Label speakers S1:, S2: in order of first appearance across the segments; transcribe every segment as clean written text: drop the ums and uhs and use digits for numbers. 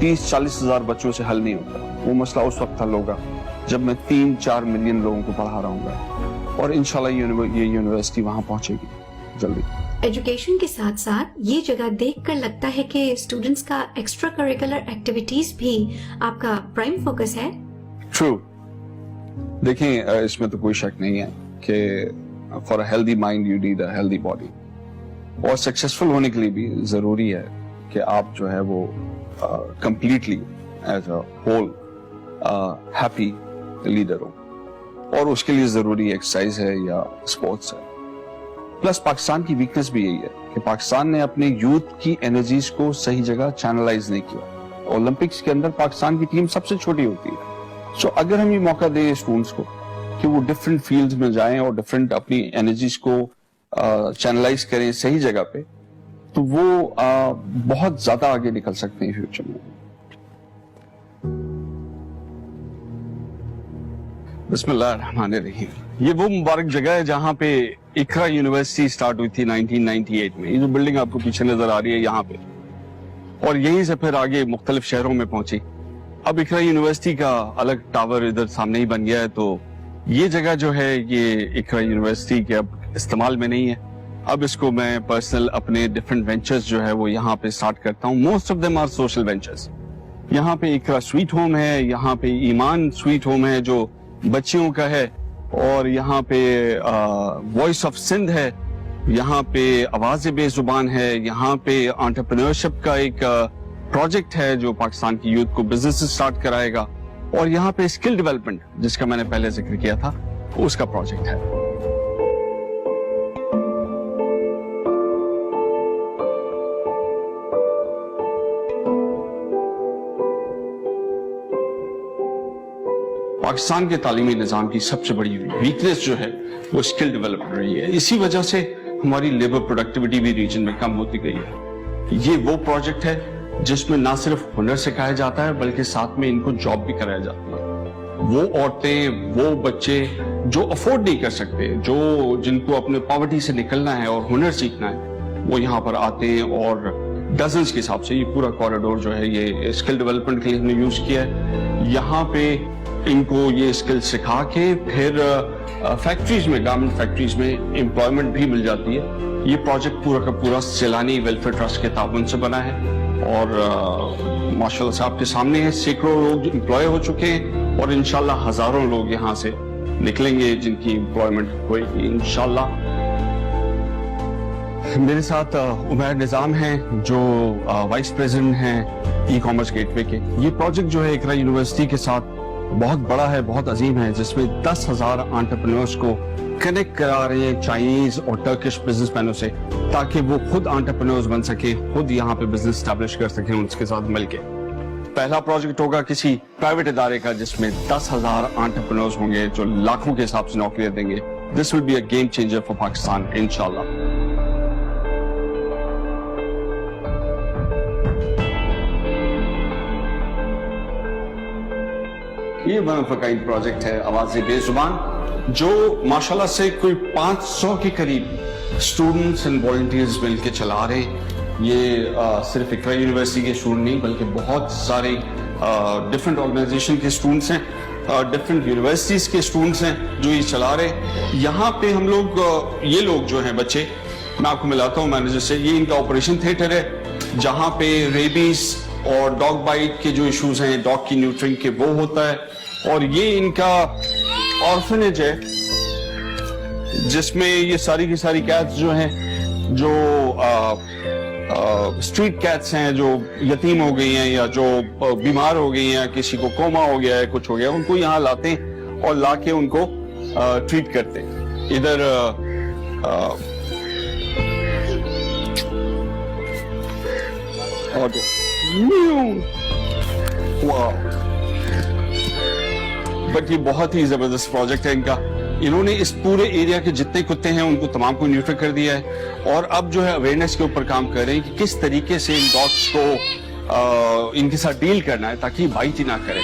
S1: 30-40 ہزار بچوں سے حل نہیں ہوتا. وہ مسئلہ اس وقت حل ہوگا جب میں 3-4 ملین لوگوں کو پڑھا رہا ہوں گا, اور انشاءاللہ یہ یونیورسٹی وہاں پہنچے گی جلدی.
S2: ایجوکیشن کے ساتھ ساتھ یہ جگہ دیکھ کر لگتا ہے کہ اسٹوڈنٹس کا ایکسٹرا کریکولر ایکٹیویٹیز بھی آپ کا پرائم فوکس ہے.
S1: ٹرو. دیکھیں اس میں تو کوئی شک نہیں ہے کہ for a healthy mind you need a healthy body, اور سکسیسفل ہونے کے لیے بھی ضروری ہے کہ آپ جو ہے وہ completely as a whole happy leader ہو, اور اس کے لیے ضروری ایکسرسائز ہے یا اسپورٹس ہے. پلس پاکستان کی ویکنس بھی یہی ہے کہ پاکستان نے اپنے یوتھ کی انرجیز کو صحیح جگہ چینلائز نہیں کیا. اولمپکس کے اندر پاکستان کی ٹیم سب سے چھوٹی ہوتی ہے. سو اگر ہم یہ موقع دیں اسٹوڈنٹس کو کہ وہ ڈفرینٹ فیلڈز میں جائیں اور ڈفرینٹ اپنی انرجیز کو چینلائز کریں صحیح جگہ پہ, تو وہ بہت زیادہ آگے نکل سکتے ہیں فیوچر میں. بسم اللہ الرحمن الرحیم. یہ وہ مبارک جگہ ہے جہاں پہ اقرا یونیورسٹی سٹارٹ ہوئی تھی 1998 میں. یہ جو بلڈنگ آپ کو پیچھے نظر آ رہی ہے یہاں پہ, اور یہیں سے پھر آگے مختلف شہروں میں پہنچی. اب اقرا یونیورسٹی کا الگ ٹاور ادھر سامنے ہی بن گیا ہے, تو یہ جگہ جو ہے یہ اقرا یونیورسٹی کے اب استعمال میں نہیں ہے. اب اس کو میں پرسنل اپنے ڈفرینٹ وینچرز جو ہے وہ یہاں پہ سٹارٹ کرتا ہوں. Most of them are social ventures. یہاں پہ اقرا سویٹ ہوم ہے, یہاں پہ ایمان سویٹ ہوم ہے جو بچیوں کا ہے, اور یہاں پہ وائس آف سندھ ہے, یہاں پہ آواز بے زبان ہے, یہاں پہ انٹرپرینورشپ کا ایک پروجیکٹ ہے جو پاکستان کی یوتھ کو بزنس سٹارٹ کرائے گا, اور یہاں پہ اسکل ڈیولپمنٹ جس کا میں نے پہلے ذکر کیا تھا اس کا پروجیکٹ ہے. پاکستان کے تعلیمی نظام کی سب سے بڑی ویکنس جو ہے وہ اسکل ڈیولپمنٹ رہی ہے. اسی وجہ سے ہماری لیبر پروڈکٹیوٹی بھی ریجن میں کم ہوتی گئی ہے. یہ وہ پروجیکٹ ہے جس میں نہ صرف ہنر سکھایا جاتا ہے بلکہ ساتھ میں ان کو جاب بھی کرایا جاتی ہے. وہ عورتیں, وہ بچے جو افورڈ نہیں کر سکتے, جن کو اپنے پاورٹی سے نکلنا ہے اور ہنر سیکھنا ہے, وہ یہاں پر آتے ہیں, اور ڈزنس کے حساب سے یہ پورا کوریڈور جو ہے یہ اسکل ڈیولپمنٹ کے لیے ہم نے یوز کیا ہے. یہاں پہ ان کو یہ اسکل سکھا کے پھر فیکٹریز میں, گارمنٹ فیکٹریز میں امپلائمنٹ بھی مل جاتی ہے. یہ پروجیکٹ پورا کا پورا سیلانی ویلفیئر ٹرسٹ کے تعاون سے بنا ہے, اور ماشاءاللہ سے آپ کے سامنے ہے. سینکڑوں لوگ امپلائی ہو چکے ہیں, اور انشاءاللہ ہزاروں لوگ یہاں سے نکلیں گے جن کی امپلائمنٹ ہوئے گی انشاءاللہ. میرے ساتھ عمیر نظام ہیں جو وائس پریزیڈنٹ ہیں ای کامرس گیٹ وے کے. یہ پروجیکٹ جو ہے اقرا یونیورسٹی کے ساتھ بہت بڑا ہے, بہت عظیم ہے, جس میں 10,000 انٹرپرینورز کو کنیکٹ کرا رہے ہیں چائنیز اور ٹرکش بزنس مینوں سے, تاکہ وہ خود انٹرپرینورز بن سکیں, خود یہاں پہ بزنس اسٹیبلش کر سکیں ان کے ساتھ مل کے. پہلا پروجیکٹ ہوگا کسی پرائیویٹ ادارے کا جس میں 10,000 انٹرپرینورز ہوں گے جو لاکھوں کے حساب سے نوکریاں دیں گے. This will be a game changer for Pakistan انشاءاللہ. یہ one of a kind project ہے آواز بے زبان, جو ماشاءاللہ سے کوئی 500 کے قریب اسٹوڈنٹس اینڈ والنٹیئرز مل کے چلا رہے ہیں. یہ صرف اقرا یونیورسٹی کے اسٹوڈنٹ نہیں بلکہ بہت سارے ڈفرینٹ آرگنائزیشن کے اسٹوڈنٹس ہیں, ڈفرینٹ یونیورسٹیز کے اسٹوڈنٹس ہیں جو یہ چلا رہے ہیں. یہاں پہ ہم لوگ, یہ لوگ جو ہیں بچے, میں آپ کو ملاتا ہوں مینیجر سے, یہ ان کا آپریشن تھیٹر ہے جہاں پہ ریبیز اور ڈاگ بائٹ کے جو ایشوز ہیں, ڈاگ کی نیوٹرنگ کے, وہ ہوتا ہے. اور یہ ان کا آرفنیج ہے جس میں یہ ساری کی ساری کیٹس جو ہیں, جو اسٹریٹ کیٹس ہیں, جو یتیم ہو گئی ہیں یا جو بیمار ہو گئی ہیں, کسی کو کوما ہو گیا ہے, کچھ ہو گیا, ان کو یہاں لاتے ہیں اور لا کے ان کو ٹریٹ کرتے ہیں. ادھر بٹ یہ بہت ہی زبردست پروجیکٹ ہے ان کا. انہوں نے اس پورے ایریا کے جتنے کتے ہیں ان کو تمام کو نیوٹر کر دیا ہے, اور اب جو ہے اویئرنیس کے اوپر کام کر رہے ہیں کہ کس طریقے سے ان ڈاگس کو ان کے ساتھ ڈیل کرنا ہے تاکہ بائٹ ہی نہ کریں.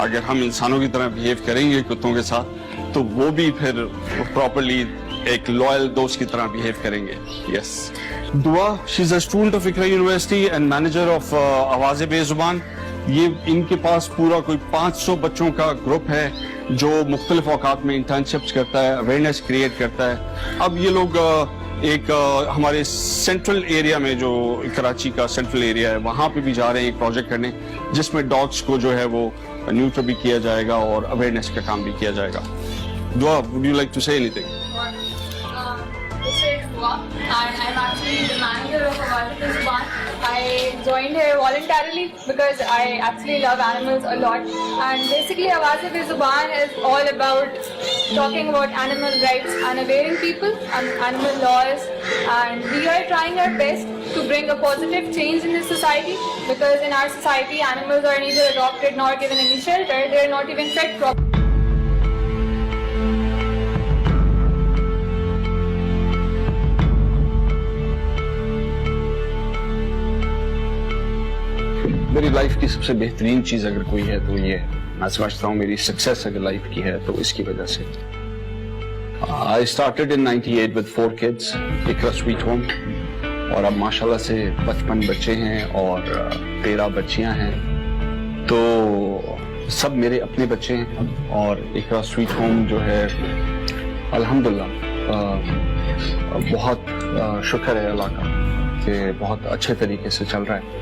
S1: اگر ہم انسانوں کی طرح بہیو کریں گے کتوں کے ساتھ تو وہ بھی پھر پراپرلی ایک لوئل دوست کی طرح بہیو کریں گے. Yes Dua, she is a student of Iqra university and manager of Awaaz Be زبان. یہ ان کے پاس پورا کوئی 500 بچوں کا گروپ ہے جو مختلف اوقات میں انٹرنشپس کرتا ہے, اویئرنیس کریٹ کرتا ہے. اب یہ لوگ ایک ہمارے سینٹرل ایریا میں, جو کراچی کا سینٹرل ایریا ہے, وہاں پہ بھی جا رہے ہیں ایک پروجیکٹ کرنے جس میں ڈاگس کو جو ہے وہ نیوٹر بھی کیا جائے گا اور اویئرنیس کا کام بھی کیا جائے گا. دعا, would you like to say anything?
S3: This is Dua, and I'm actually the manager of Awaz Be Zuban. I joined here voluntarily because I actually love animals a lot. And basically Awaz Be Zuban is all about talking about animal rights and awaiting people on animal laws. And we are trying our best to bring a positive change in this society, because in our society animals are neither adopted nor given any shelter. They are not even fed properly.
S1: میری life کی سب سے بہترین چیز اگر کوئی ہے تو یہ ہے, میں سمجھتا ہوں میری سکسیس اگر لائف کی ہے تو اس کی وجہ سے. I started in 98 with 4 kids, Iqra sweet home, اور اب ماشاءاللہ سے 55 بچے ہیں اور 13 بچیاں ہیں, تو سب میرے اپنے بچے ہیں. اور اقرا سویٹ ہوم جو ہے الحمدللہ بہت شکر ہے اللہ کا کہ بہت اچھے طریقے سے چل رہا ہے.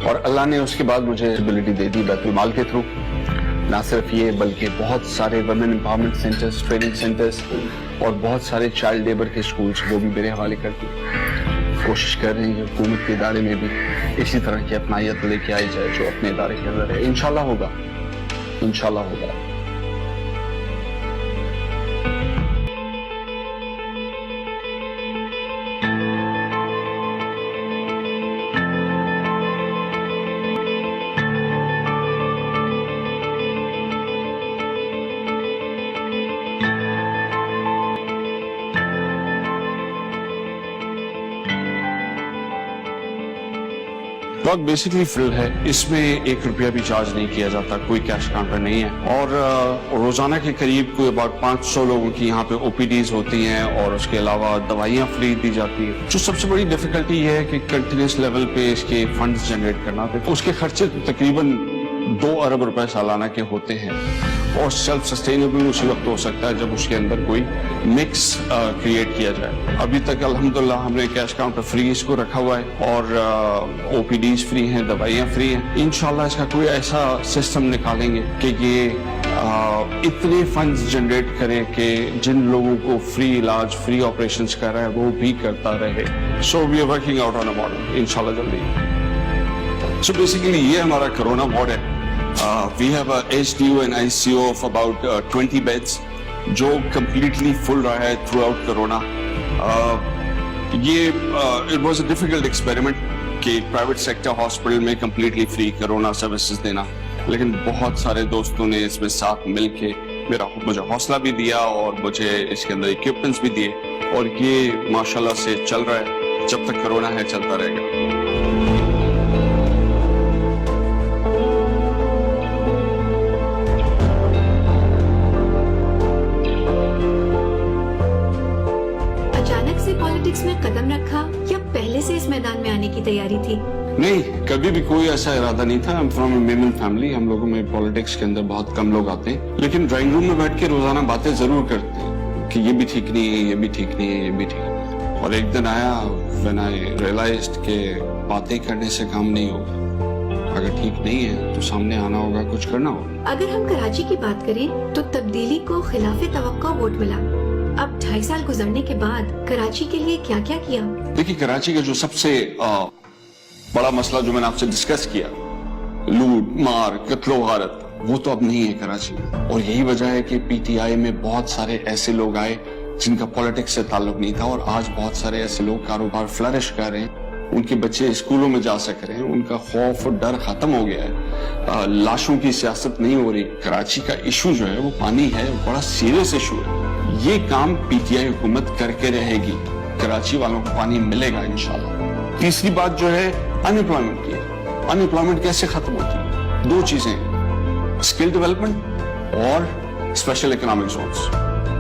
S1: اور اللہ نے اس کے بعد مجھے ایبلٹی دے دی بیت المال کے تھرو. نہ صرف یہ بلکہ بہت سارے women empowerment centres, training centres اور بہت سارے چائلڈ لیبر کے سکولز وہ بھی میرے حوالے کر دی. کوشش کر رہے ہیں کہ حکومت کے ادارے میں بھی اسی طرح کی اپنائیت لے کے آئی جائے جو اپنے ادارے کے اندر ہے. انشاءاللہ ہوگا, انشاءاللہ ہوگا. ڈاگ بیسکلی فری ہے, اس میں 1 روپیہ بھی چارج نہیں کیا جاتا, کوئی کیش کاؤنٹر نہیں ہے. اور روزانہ کے قریب کوئی اباؤٹ 500 لوگوں کی یہاں پہ او پی ڈیز ہوتی ہیں, اور اس کے علاوہ دوائیاں فری دی جاتی ہیں. جو سب سے بڑی ڈیفیکلٹی یہ ہے کہ کنٹینیوس لیول پہ اس کے فنڈز جنریٹ کرنا, اس کے خرچے تقریباً 2 ارب روپے سالانہ کے ہوتے ہیں. اور سیلف سسٹینیبل اسی وقت ہو سکتا ہے جب اس کے اندر کوئی مکس کریٹ کیا جائے. ابھی تک الحمدللہ ہم نے کیش کاؤنٹر فری اس کو رکھا ہوا ہے, اور او پی ڈیز فری ہیں, دوائیاں فری ہیں. انشاءاللہ اس کا کوئی ایسا سسٹم نکالیں گے کہ یہ اتنے فنڈز جنریٹ کرے کہ جن لوگوں کو فری علاج, فری آپریشنز کر رہا ہے وہ بھی کرتا رہے. So we are working out on a model انشاءاللہ جلدی. سو بیسیکلی یہ ہمارا کرونا وارڈ ہے. We have a HDU and ICU of about 20 beds جو completely full رہا ہے throughout corona. یہ it was a difficult experiment کہ private sector hospital میں completely free corona services دینا, لیکن بہت سارے دوستوں نے اس میں ساتھ مل کے مجھے حوصلہ بھی دیا اور مجھے اس کے اندر equipments بھی دیے, اور یہ ماشاءاللہ سے چل رہا ہے. جب تک کرونا ہے چلتا رہے گا.
S2: پالیٹکس میں قدم رکھا یا پہلے سے اس میدان میں آنے کی تیاری تھی؟
S1: نہیں, کبھی بھی کوئی ایسا ارادہ نہیں تھا. I'm from a Memon family, ہم لوگوں میں پالیٹکس کے اندر بہت کم لوگ آتے ہیں, لیکن ڈرائنگ روم میں بیٹھ کے روزانہ باتیں ضرور کرتے ہیں کہ یہ بھی ٹھیک نہیں ہے, یہ بھی ٹھیک نہیں ہے, یہ بھی ٹھیک نہیں. اور ایک دن آیا when I realized کہ باتیں کرنے سے کام نہیں ہوگا, اگر ٹھیک نہیں ہے تو سامنے آنا ہوگا, کچھ کرنا ہوگا.
S2: اگر ہم کراچی کی بات کریں تو تبدیلی کو خلاف توقع ووٹ ملا. اب 2.5 سال گزرنے کے بعد کراچی کے لیے کیا کیا کیا؟
S1: دیکھیے, کراچی کا جو سب سے بڑا مسئلہ جو میں نے آپ سے ڈسکس کیا, لوٹ مار قتل و غارت, وہ تو اب نہیں ہے کراچی میں. اور یہی وجہ ہے کہ پی ٹی آئی میں بہت سارے ایسے لوگ آئے جن کا پولیٹکس سے تعلق نہیں تھا, اور آج بہت سارے ایسے لوگ کاروبار فلرش کر رہے ہیں, ان کے بچے اسکولوں میں جا سک رہے ہیں, ان کا خوف اور ڈر ختم ہو گیا ہے. لاشوں کی سیاست نہیں ہو رہی. کراچی کا ایشو جو ہے وہ پانی ہے, بڑا سیریس ایشو ہے. یہ کام پی ٹی آئی حکومت کر کے رہے گی, کراچی والوں کو پانی ملے گا انشاءاللہ. تیسری بات جو ہے ان امپلائمنٹ کی. ان امپلائمنٹ کیسے ختم ہوتی ہے؟ 2 چیزیں, اسکل ڈیولپمنٹ اور اسپیشل اکنامک زونز.